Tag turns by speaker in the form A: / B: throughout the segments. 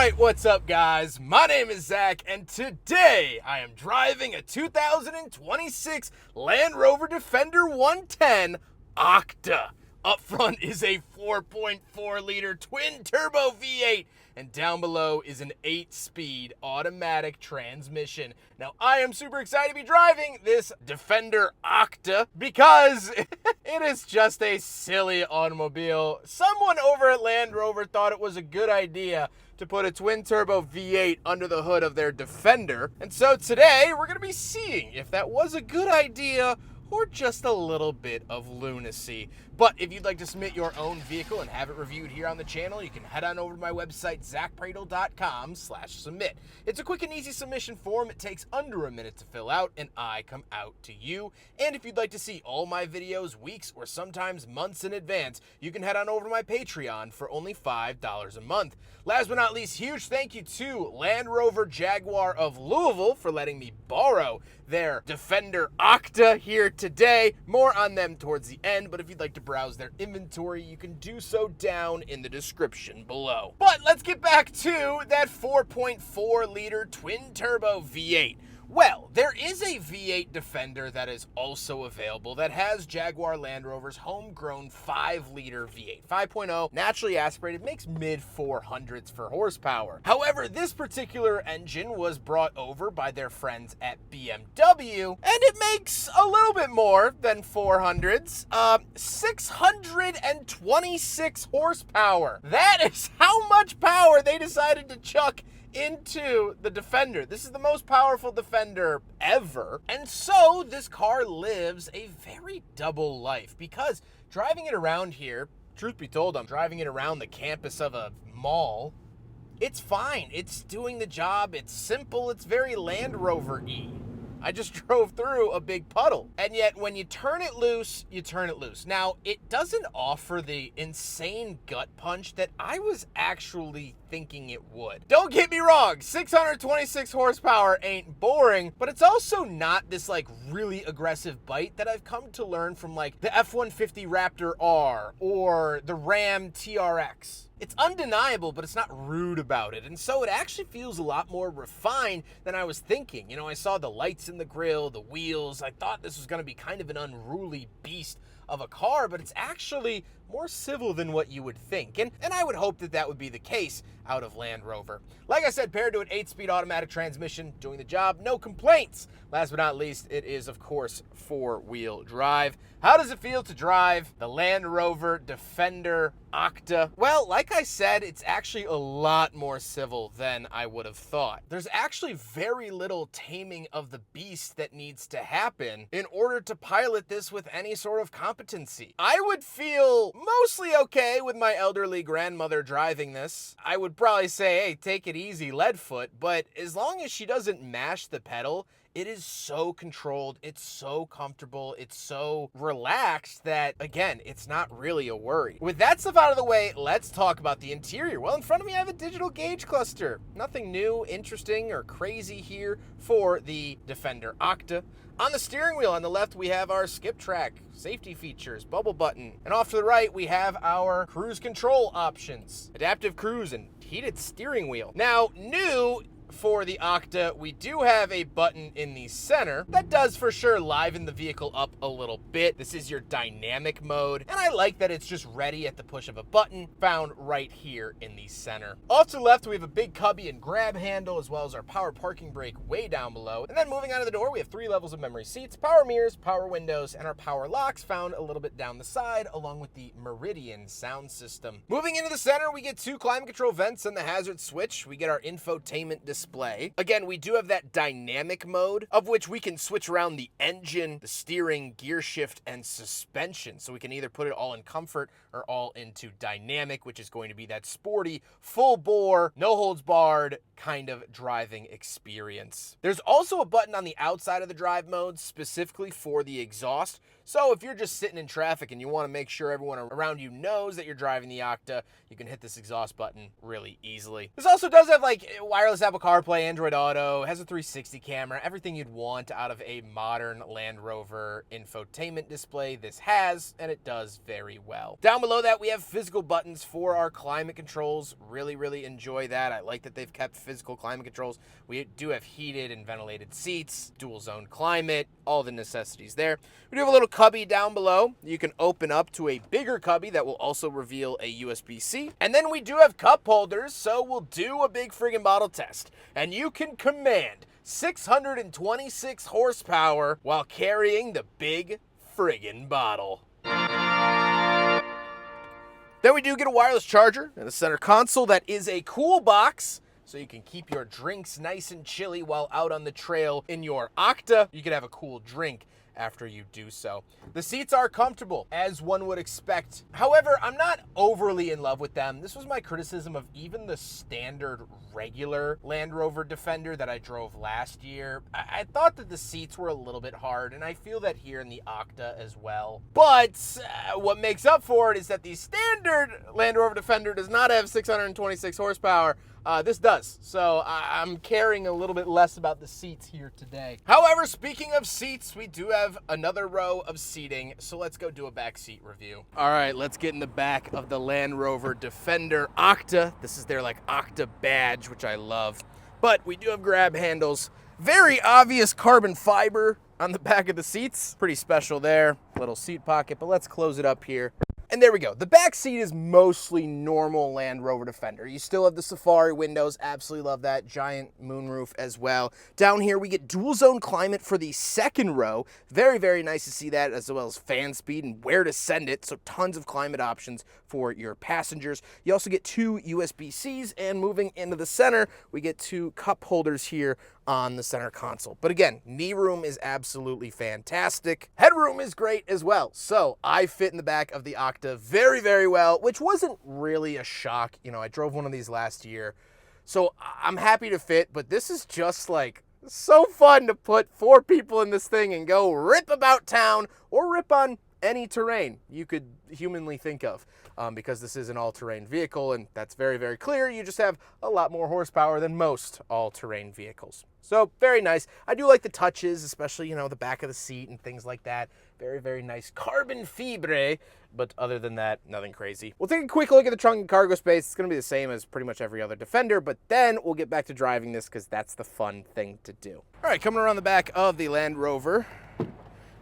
A: Alright, what's up guys? My name is Zack, and today I am driving a 2026 Land Rover Defender 110 OCTA. Up front is a 4.4 liter twin turbo V8, and down below is an 8-speed automatic transmission. Now I am super excited to be driving this Defender OCTA because it is just a silly automobile. Someone over at Land Rover thought it was a good idea to put a twin turbo V8 under the hood of their Defender. And so today we're going to be seeing if that was a good idea or just a little bit of lunacy. But if you'd like to submit your own vehicle and have it reviewed here on the channel, you can head on over to my website, zackpradel.com/submit. It's a quick and easy submission form. It takes under a minute to fill out, and I come out to you. And if you'd like to see all my videos weeks or sometimes months in advance, you can head on over to my Patreon for only $5 a month. Last but not least, huge thank you to Land Rover Jaguar of Louisville for letting me borrow their Defender OCTA here today. More on them towards the end, but if you'd like to browse their inventory, you can do so down in the description below. But let's get back to that 4.4 liter twin turbo V8. Well, there is a V8 Defender that is also available that has Jaguar Land Rover's homegrown 5-liter V8. 5.0, naturally aspirated, makes mid-400s for horsepower. However, this particular engine was brought over by their friends at BMW, and it makes a little bit more than 400s. 626 horsepower. That is how much power they decided to chuck into the Defender. This is the most powerful Defender ever. And so this car lives a very double life, because driving it around here, truth be told, I'm driving it around the campus of a mall. It's fine. It's doing the job. It's simple. It's very Land Rover-y. I just drove through a big puddle. And yet when you turn it loose, you turn it loose. Now, it doesn't offer the insane gut punch that I was actually thinking it would. Don't get me wrong, 626 horsepower ain't boring, but it's also not this like really aggressive bite that I've come to learn from like the F-150 Raptor R or the Ram TRX. It's undeniable, but it's not rude about it. And so it actually feels a lot more refined than I was thinking. You know, I saw the lights in the grille, the wheels. I thought this was going to be kind of an unruly beast of a car, but it's actually more civil than what you would think. And I would hope that that would be the case out of Land Rover. Like I said, paired to an 8-speed automatic transmission, doing the job, no complaints. Last but not least, it is, of course, 4-wheel drive. How does it feel to drive the Land Rover Defender OCTA? Well, like I said, it's actually a lot more civil than I would have thought. There's actually very little taming of the beast that needs to happen in order to pilot this with any sort of competency. I would feel mostly okay with my elderly grandmother driving this. I would probably say, hey, take it easy, lead foot, but as long as she doesn't mash the pedal, it is so controlled, it's so comfortable, it's so relaxed that, again, it's not really a worry. With that stuff out of the way, let's talk about the interior. Well, in front of me I have a digital gauge cluster. Nothing new, interesting, or crazy here for the Defender OCTA. On the steering wheel on the left, we have our skip track, safety features, bubble button. And off to the right, we have our cruise control options, adaptive cruise, and heated steering wheel. Now, new for the OCTA, we do have a button in the center that does for sure liven the vehicle up a little bit. This is your dynamic mode, and I like that it's just ready at the push of a button found right here in the center. Off to the left, we have a big cubby and grab handle, as well as our power parking brake way down below. And then moving out of the door, we have 3 levels of memory seats, power mirrors, power windows, and our power locks found a little bit down the side, along with the Meridian sound system. Moving into the center, we get 2 climate control vents and the hazard switch. We get our infotainment display. Again, we do have that dynamic mode, of which we can switch around the engine, the steering, gear shift, and suspension. So we can either put it all in comfort or all into dynamic, which is going to be that sporty, full bore, no holds barred kind of driving experience. There's also a button on the outside of the drive mode specifically for the exhaust. So if you're just sitting in traffic and you want to make sure everyone around you knows that you're driving the OCTA, you can hit this exhaust button really easily. This also does have like wireless Apple CarPlay, Android Auto, has a 360 camera, everything you'd want out of a modern Land Rover infotainment display. This has, and it does very well. Down below that, we have physical buttons for our climate controls. Really enjoy that. I like that they've kept physical climate controls. We do have heated and ventilated seats, dual zone climate, all the necessities there. We do have a little cubby down below. You can open up to a bigger cubby that will also reveal a USB-C. And then we do have cup holders, so we'll do a big friggin' bottle test. And you can command 626 horsepower while carrying the big friggin' bottle. Then we do get a wireless charger and a center console that is a cool box, so you can keep your drinks nice and chilly while out on the trail in your OCTA. You can have a cool drink after you do so. The seats are comfortable, as one would expect. However, I'm not overly in love with them. This was my criticism of even the standard regular Land Rover Defender that I drove last year. I thought that the seats were a little bit hard, and I feel that here in the OCTA as well. But what makes up for it is that the standard Land Rover Defender does not have 626 horsepower. This does, so I'm caring a little bit less about the seats here today. However, speaking of seats, we do have another row of seating, so let's go do a back seat review. All right, let's get in the back of the Land Rover Defender OCTA. This is their like OCTA badge, which I love. But we do have grab handles. Very obvious carbon fiber on the back of the seats. Pretty special there. Little seat pocket, but let's close it up here. And there we go. The back seat is mostly normal Land Rover Defender. You still have the Safari windows. Absolutely love that. Giant moonroof as well. Down here, we get dual zone climate for the second row. Very nice to see that, as well as fan speed and where to send it. So tons of climate options for your passengers. You also get 2 USB-Cs, and moving into the center, we get 2 cup holders here on the center console. But again, knee room is absolutely fantastic. Headroom is great as well. So I fit in the back of the OCTA very well, which wasn't really a shock. You know, I drove one of these last year, so I'm happy to fit, but this is just like so fun to put 4 people in this thing and go rip about town or rip on any terrain you could humanly think of, because this is an all-terrain vehicle, and that's very clear. You just have a lot more horsepower than most all-terrain vehicles. So very nice. I do like the touches, especially, you know, the back of the seat and things like that. Very nice carbon fibre, but other than that, nothing crazy. We'll take a quick look at the trunk and cargo space. It's going to be the same as pretty much every other Defender, but then we'll get back to driving this because that's the fun thing to do. All right, coming around the back of the Land Rover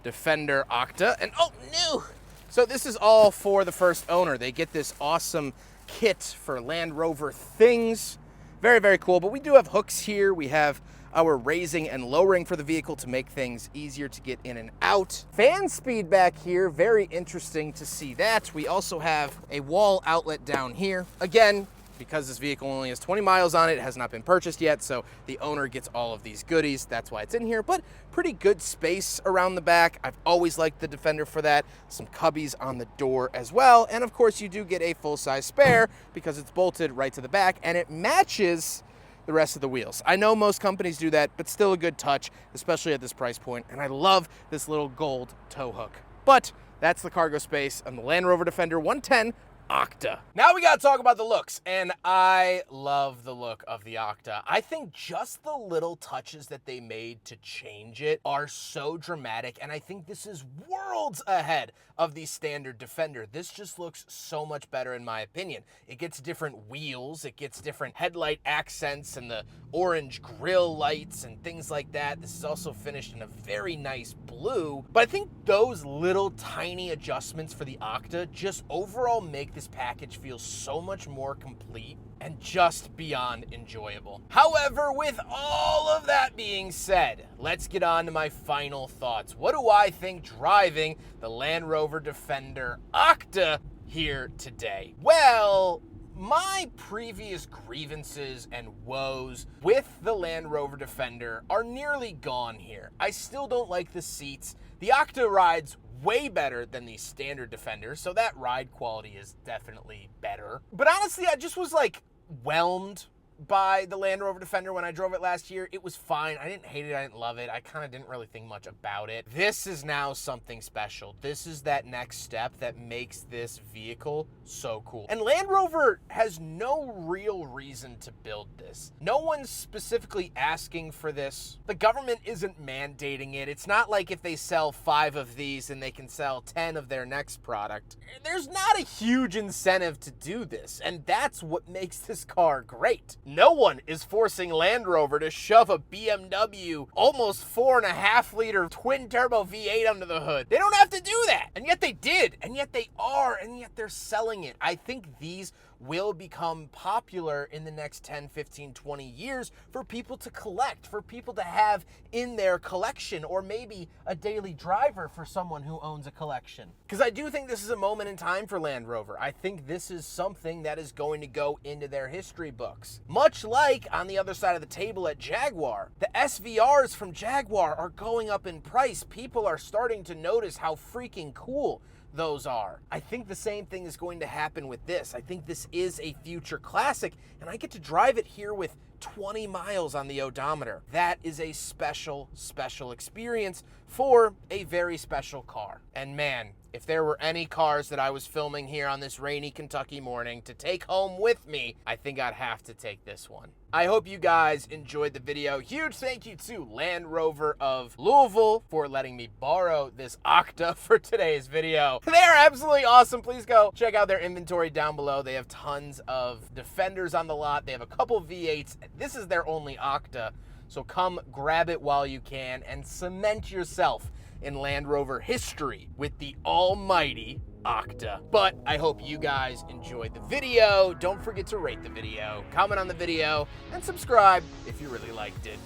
A: Defender OCTA, and oh no! So this is all for the first owner. They get this awesome kit for Land Rover things. Very cool, but we do have hooks here. We have our raising and lowering for the vehicle to make things easier to get in and out. Fan speed back here, very interesting to see that. We also have a wall outlet down here. Again, because this vehicle only has 20 miles on it, has not been purchased yet, so the owner gets all of these goodies. That's why it's in here, but pretty good space around the back. I've always liked the Defender for that. Some cubbies on the door as well, and of course you do get a full-size spare because it's bolted right to the back, and it matches the rest of the wheels. I know most companies do that, but still a good touch, especially at this price point, and I love this little gold tow hook. But that's the cargo space on the Land Rover Defender 110 OCTA. Now we gotta talk about the looks, and I love the look of the OCTA. I think just the little touches that they made to change it are so dramatic, and I think this is worlds ahead of the standard Defender. This just looks so much better in my opinion. It gets different wheels, it gets different headlight accents and the orange grille lights and things like that. This is also finished in a very nice blue, but I think those little tiny adjustments for the OCTA just overall make this package feel so much more complete and just beyond enjoyable. However, with all of that being said, let's get on to my final thoughts. What do I think driving the Land Rover Defender OCTA here today? Well, my previous grievances and woes with the Land Rover Defender are nearly gone here. I still don't like the seats. The OCTA rides way better than the standard Defender, so that ride quality is definitely better. But honestly, I just was like whelmed by the Land Rover Defender when I drove it last year. It was fine. I didn't hate it. I didn't love it. I kind of didn't really think much about it. This is now something special. This is that next step that makes this vehicle so cool. And Land Rover has no real reason to build this. No one's specifically asking for this. The government isn't mandating it. It's not like if they sell 5 of these and they can sell 10 of their next product. There's not a huge incentive to do this, and that's what makes this car great. No one is forcing Land Rover to shove a BMW almost 4.5-liter twin-turbo V8 under the hood. They don't have to do that, and yet they did, and yet they are, and yet they're selling it. I think these will become popular in the next 10, 15, 20 years for people to collect, for people to have in their collection, or maybe a daily driver for someone who owns a collection. Because I do think this is a moment in time for Land Rover. I think this is something that is going to go into their history books. Much like on the other side of the table at Jaguar. The SVRs from Jaguar are going up in price. People are starting to notice how freaking cool those are. I think the same thing is going to happen with this. I think this is a future classic, and I get to drive it here with 20 miles on the odometer. That is a special, special experience for a very special car. And man, if there were any cars that I was filming here on this rainy Kentucky morning to take home with me, I think I'd have to take this one. I hope you guys enjoyed the video. Huge thank you to Land Rover of Louisville for letting me borrow this OCTA for today's video. They are absolutely awesome. Please go check out their inventory down below. They have tons of Defenders on the lot. They have a couple V8s. This is their only OCTA, so come grab it while you can and cement yourself in Land Rover history with the almighty OCTA. But I hope you guys enjoyed the video. Don't forget to rate the video, comment on the video, and subscribe if you really liked it.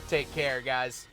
A: Take care, guys.